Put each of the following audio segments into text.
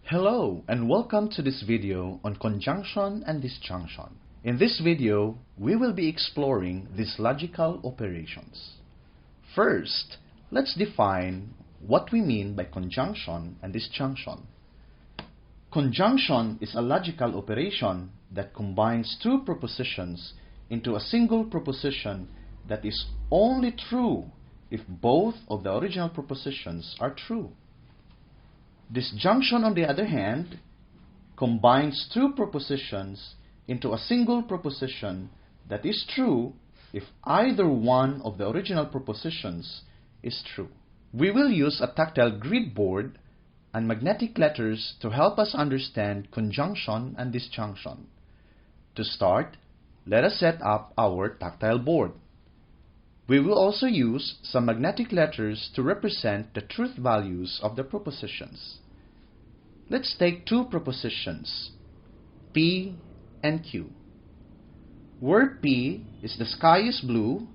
Hello and welcome to this video on conjunction and disjunction. In this video, we will be exploring these logical operations. First, let's define what we mean by conjunction and disjunction. Conjunction is a logical operation that combines two propositions into a single proposition that is only true if both of the original propositions are true. Disjunction, on the other hand, combines two propositions into a single proposition that is true if either one of the original propositions is true. We will use a tactile grid board and magnetic letters to help us understand conjunction and disjunction. To start, let us set up our tactile board. We will also use some magnetic letters to represent the truth values of the propositions. Let's take two propositions, P and Q, where P is the sky is blue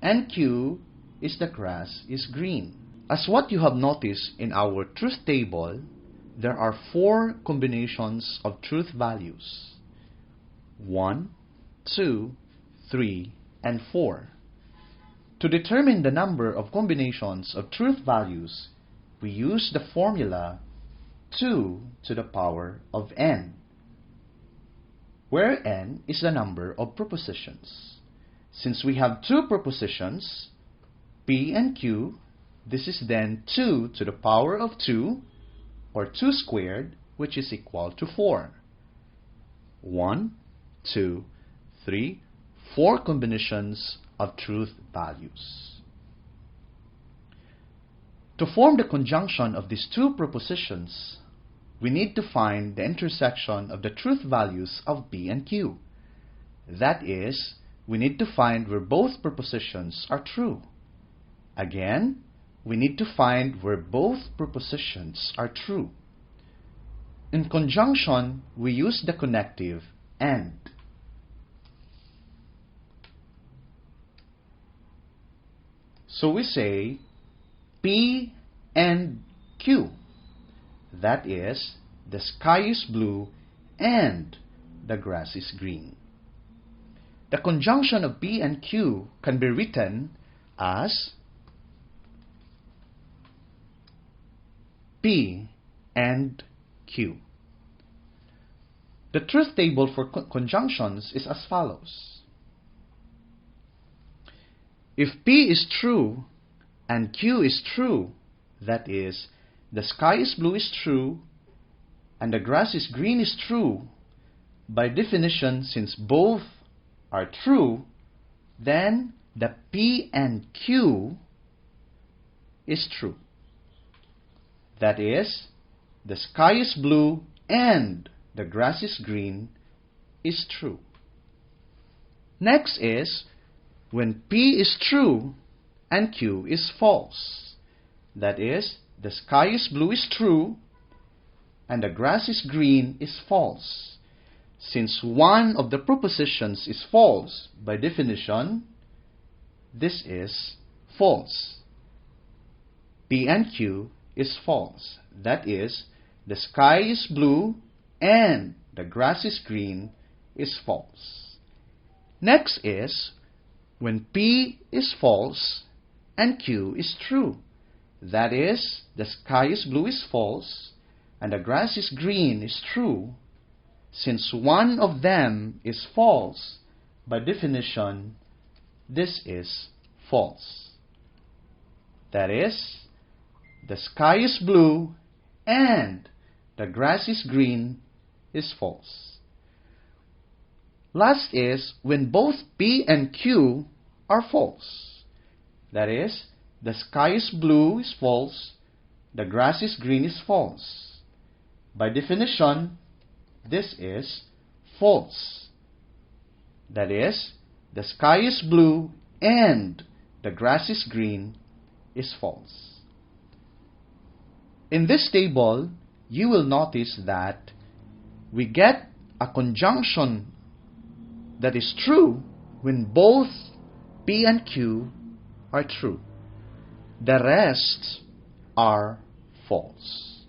and Q is the grass is green. As what you have noticed in our truth table, there are four combinations of truth values: 1, 2, 3, and 4. To determine the number of combinations of truth values, we use the formula 2 to the power of n, where n is the number of propositions. Since we have two propositions, P and Q, this is then 2 to the power of 2, or 2 squared, which is equal to 4. 1, 2, 3, 4 combinations of truth values. To form the conjunction of these two propositions, we need to find the intersection of the truth values of P and Q. That is, we need to find where both propositions are true. Again, we need to find where both propositions are true. In conjunction, we use the connective AND. So we say P and Q. That is, the sky is blue and the grass is green. The conjunction of P and Q can be written as P and Q. The truth table for conjunctions is as follows. If P is true and Q is true, that is, the sky is blue is true and the grass is green is true, by definition, since both are true, then the P and Q is true. That is, the sky is blue and the grass is green is true. Next is when P is true and Q is false. That is, the sky is blue is true and the grass is green is false. Since one of the propositions is false, by definition, this is false. P and Q is false. That is, the sky is blue and the grass is green is false. Next is when P is false and Q is true. That is, the sky is blue is false and the grass is green is true. Since one of them is false, by definition, this is false. That is, the sky is blue and the grass is green is false. Last is when both P and Q are false. That is, the sky is blue is false, the grass is green is false. By definition, this is false. That is, the sky is blue and the grass is green is false. In this table, you will notice that we get a conjunction that is true when both P and Q are true. The rest are false.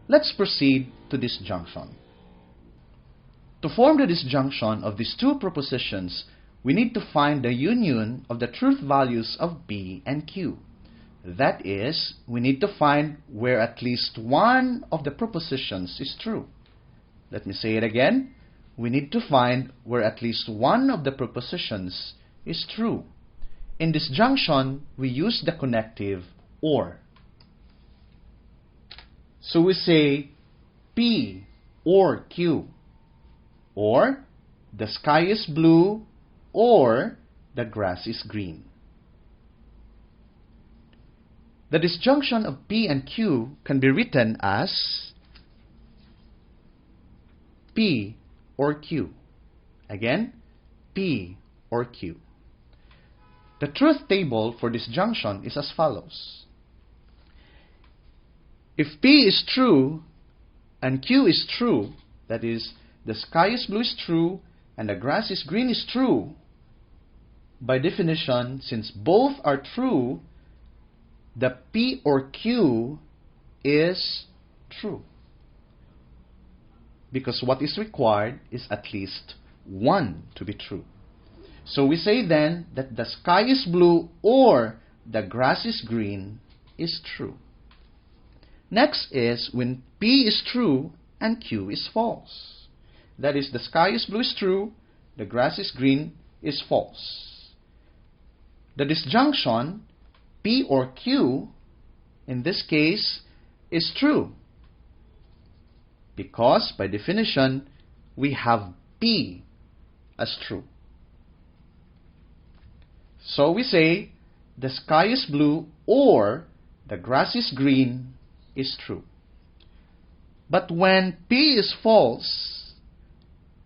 Let's proceed to disjunction. To form the disjunction of these two propositions, we need to find the union of the truth values of P and Q. That is, we need to find where at least one of the propositions is true. Let me say it again. We need to find where at least one of the propositions is true. In disjunction, we use the connective or. So we say P or Q, or the sky is blue, or the grass is green. The disjunction of P and Q can be written as P or Q. Again, P or Q. The truth table for disjunction is as follows. If P is true and Q is true, that is, the sky is blue is true and the grass is green is true, by definition, since both are true, the P or Q is true. Because what is required is at least one to be true. So we say then that the sky is blue or the grass is green is true. Next is when P is true and Q is false. That is, the sky is blue is true, the grass is green is false. The disjunction P or Q in this case is true, because by definition we have P as true. So we say the sky is blue or the grass is green is true. But when P is false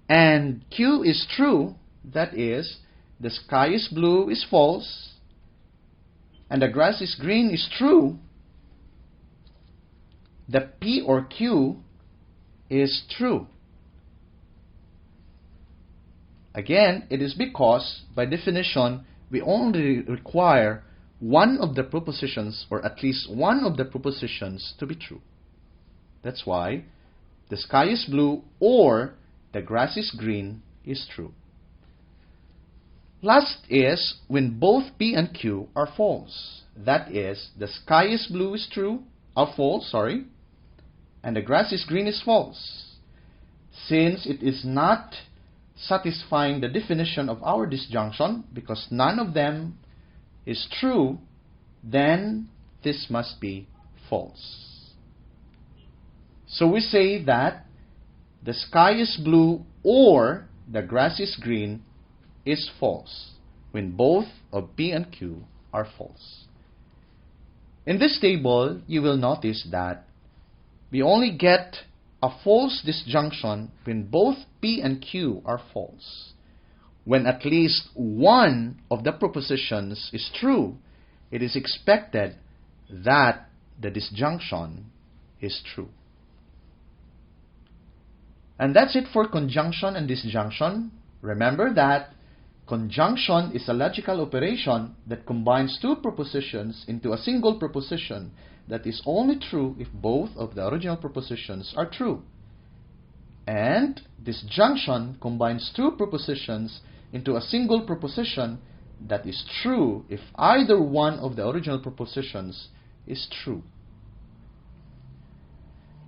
and Q is true, that is, the sky is blue is false and the grass is green is true, the P or Q is true. Again, it is because, by definition, we only require one of the propositions, or at least one of the propositions, to be true. That's why the sky is blue or the grass is green is true. Last is when both P and Q are false. That is, the sky is blue is true, false, and the grass is green is false. Since it is not satisfying the definition of our disjunction, because none of them is true, then this must be false. So we say that the sky is blue or the grass is green is false when both of P and Q are false. In this table, you will notice that we only get a false disjunction when both P and Q are false. When at least one of the propositions is true, it is expected that the disjunction is true. And that's it for conjunction and disjunction. Remember that conjunction is a logical operation that combines two propositions into a single proposition that is only true if both of the original propositions are true. And disjunction combines two propositions into a single proposition that is true if either one of the original propositions is true.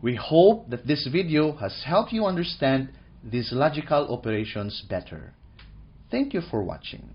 We hope that this video has helped you understand these logical operations better. Thank you for watching.